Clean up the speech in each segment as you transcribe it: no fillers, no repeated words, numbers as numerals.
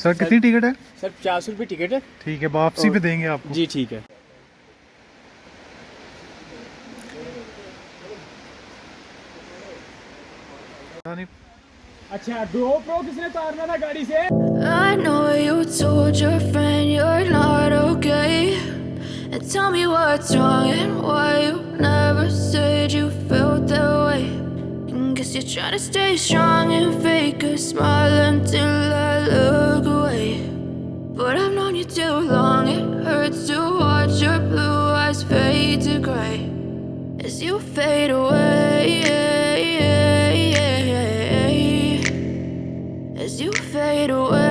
Sir कितनी ticket है? Sir 50 रुपये टिकट है। ठीक है, वापसी पे देंगे आपको। जी ठीक है। अच्छा GoPro किसने उतारना था गाड़ी से? I know you told your friend you're not okay, and tell me what's wrong and why you never said you felt that way. And guess you're trying to stay strong and fake a smile until I look away. But I've known you too long, it hurts to watch your blue eyes fade to gray as you fade away, as you fade away.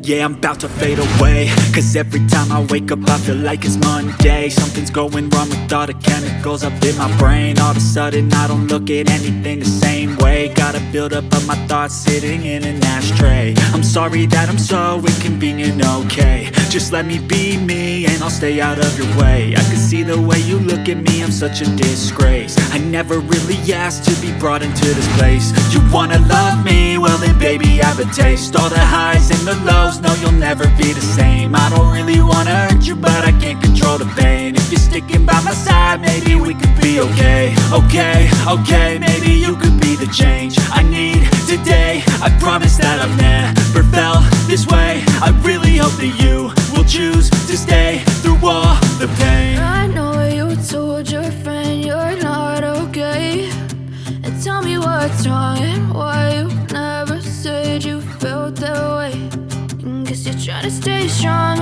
Yeah, I'm about to fade away, 'cause every time I wake up I feel like it's Monday. Something's going wrong with all the chemicals up in my brain. All of a sudden I don't look at anything the same way. Gotta build up of my thoughts sitting in an ashtray. I'm sorry that I'm so inconvenient, okay. Just let me be me and I'll stay out of your way. I can see the way you look at me, I'm such a disgrace. I never really asked to be brought into this place. You wanna love me? Well then baby have a taste. All the highs and the lows, no you'll never be the same. I don't really wanna hurt you but I can't control the pain. If you're sticking by my side maybe we could be okay. Okay, maybe you could be the change I need today. I promise that I've never felt this way. I really hope that you will choose to stay through all the pain. I know you told your friend you're not okay, and tell me what's wrong and why you never said you felt that way. And guess you're trying to stay strong